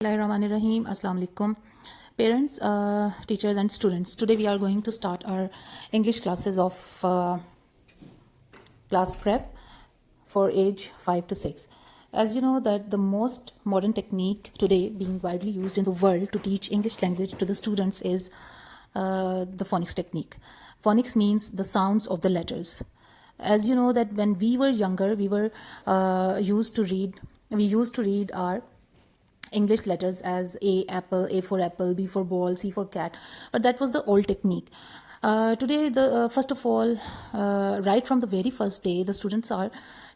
Bismillahirrahmanirrahim. Assalamu alaikum. Parents, teachers and students. Today we are going to start our English classes of class prep for age 5 to 6. As you know that the most modern technique today being widely used in the world to teach English language to the students is the phonics technique. Phonics means the sounds of the letters. As you know that when we were younger, we used to read our English letters as A apple, A for apple, B for ball, C for cat. But that was the old technique. Today, first of all, right from the very first day, the students are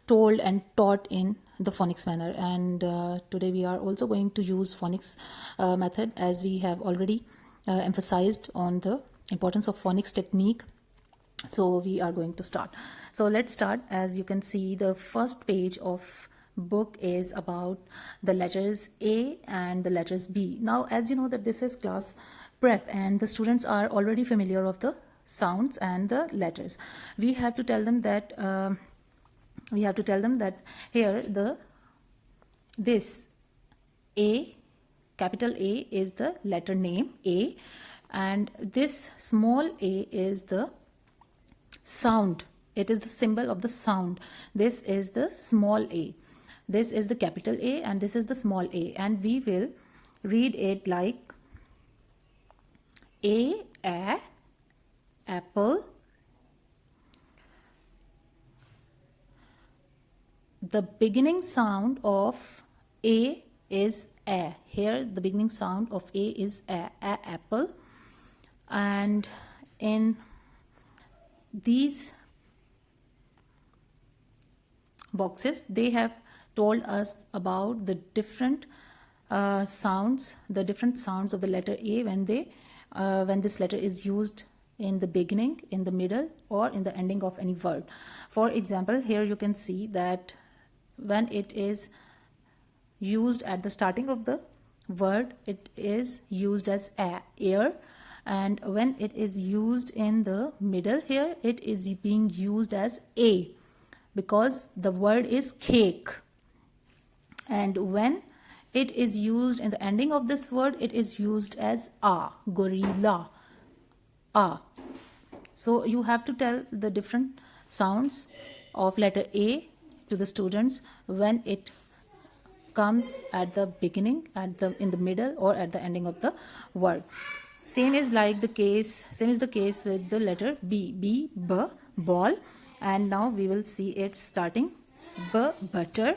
told and taught in the phonics manner. And today we are also going to use phonics method, as we have already emphasized on the importance of phonics technique. So we are going to start. So let's start. As you can see, the first page of book is about the letters A and the letters B. Now, as you know that this is class prep and the students are already familiar of the sounds and the letters. We have to tell them that here this A, capital A is the letter name A, and this small a is the sound. It is the symbol of the sound. This is the small a. This is the capital A and this is the small a, and we will read it like A, apple. The beginning sound of A is A. Here the beginning sound of A is A apple. And in these boxes, they have told us about the different sounds of the letter A when this letter is used in the beginning, in the middle, or in the ending of any word. For example, here you can see that when it is used at the starting of the word, it is used as air, and when it is used in the middle, here it is being used as A, because the word is cake. And when it is used in the ending of this word, it is used as gorilla, So you have to tell the different sounds of letter A to the students when it comes at the beginning, in the middle, or at the ending of the word. Same is the case with the letter B, ball. And now we will see it starting butter,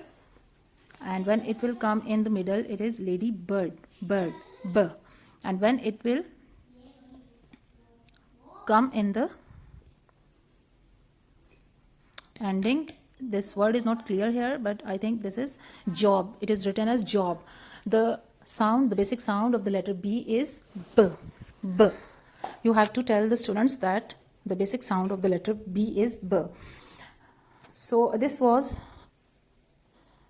and when it will come in the middle, it is lady bird, B. And when it will come in the ending, this word is not clear here, but I think this is job. It is written as job. The basic sound of the letter B is B. You have to tell the students that the basic sound of the letter B is B. So this was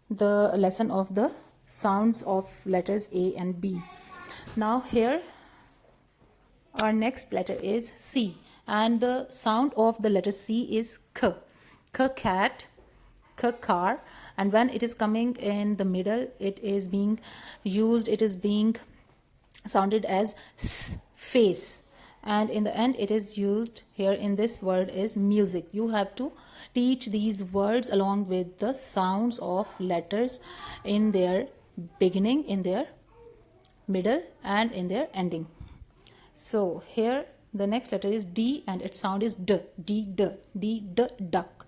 the lesson of the sounds of letters A and B. Now here our next letter is C, and the sound of the letter C is K. Cat, car, and when it is coming in the middle, it is being sounded as S, face, and in the end it is used here in this word is music. You have to teach these words along with the sounds of letters in their beginning, in their middle, and in their ending. So here the next letter is D, and its sound is D, duck.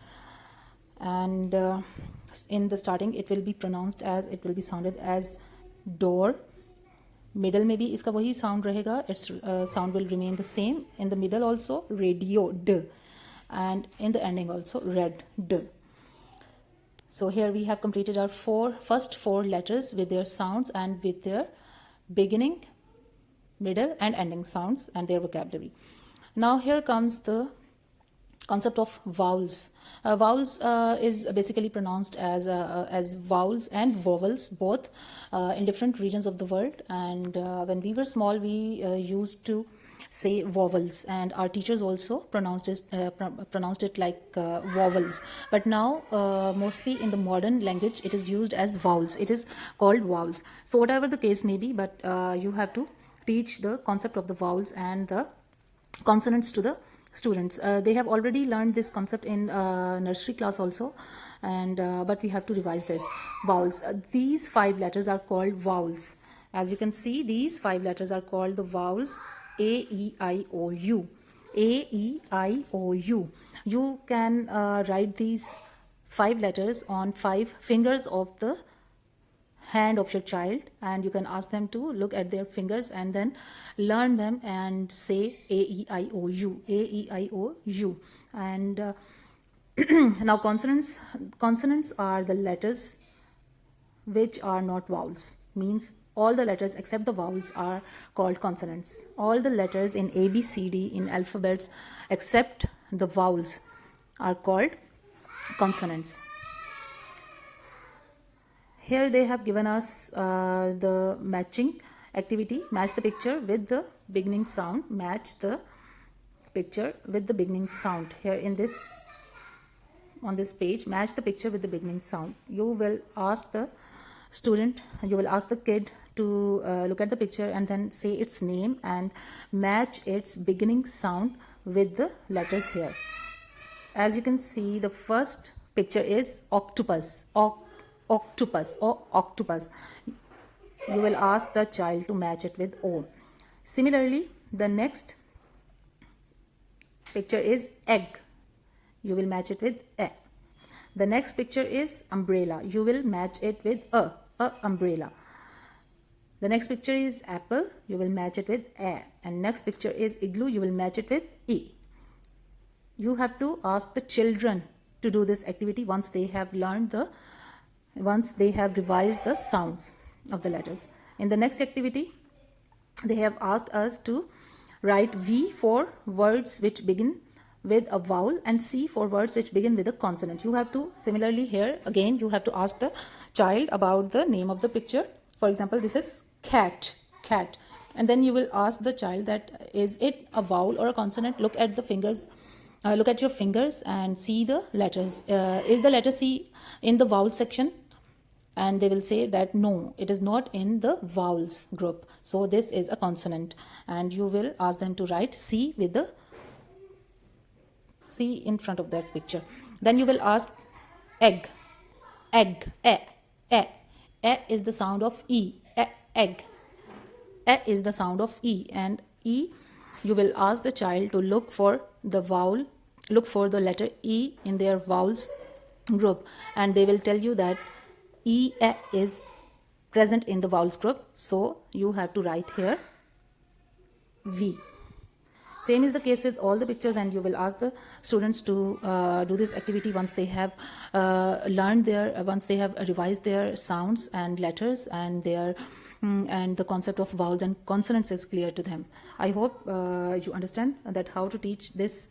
And in the starting it will be sounded as door. Middle में भी इसका वही sound रहेगा. Its sound will remain the same. In the middle also radio, D, and in the ending also red, D. So here we have completed our first four letters with their sounds and with their beginning, middle, and ending sounds and their vocabulary. Now here comes the concept of vowels. Vowels is basically pronounced as vowels and vowels, both in different regions of the world. And when we were small, we used to say vowels, and our teachers also pronounced it like vowels. But now mostly in the modern language it is used as vowels. It is called vowels. So whatever the case may be, but you have to teach the concept of the vowels and the consonants to the students. They have already learned this concept in nursery class also, and but we have to revise this. Vowels, these 5 letters are called vowels. As you can see, these 5 letters are called the vowels: a, e, I, o, u. A, E, I, O, U. You can write these 5 letters on 5 fingers of the hand of your child, and you can ask them to look at their fingers and then learn them and say A, E, I, O, U. A, E, I, O, U. And now consonants are the letters which are not vowels. Means all the letters except the vowels are called consonants. All the letters in A, B, C, D in alphabets except the vowels are called consonants. Here they have given us the matching activity. Match the picture with the beginning sound. Match the picture with the beginning sound. Here in this, on this page, match the picture with the beginning sound. You will ask the student, you will ask the kid to look at the picture and then say its name and match its beginning sound with the letters here. As you can see, the first picture is octopus. Octopus or octopus. You will ask the child to match it with O. Similarly, the next picture is egg. You will match it with E. The next picture is umbrella. You will match it with a umbrella. The next picture is apple. You will match it with A. And next picture is igloo. You will match it with E. You have to ask the children to do this activity once they have revised the sounds of the letters. In the next activity, they have asked us to write V for words which begin with a vowel and C for words which begin with a consonant. You have to, similarly here again, you have to ask the child about the name of the picture. For example, this is cat. And then you will ask the child that is it a vowel or a consonant? Look at the fingers. Look at your fingers and see the letters. Is the letter C in the vowel section? And they will say that no, it is not in the vowels group. So this is a consonant. And you will ask them to write C with the C in front of that picture. Then you will ask egg. E is the sound of E. Egg. E is the sound of E, and E, you will ask the child to look for the vowel, look for the letter E in their vowels group, and they will tell you that E is present in the vowels group. So you have to write here V. Same is the case with all the pictures, and you will ask the students to do this activity once they have once they have revised their sounds and letters and their and the concept of vowels and consonants is clear to them. I hope you understand that how to teach this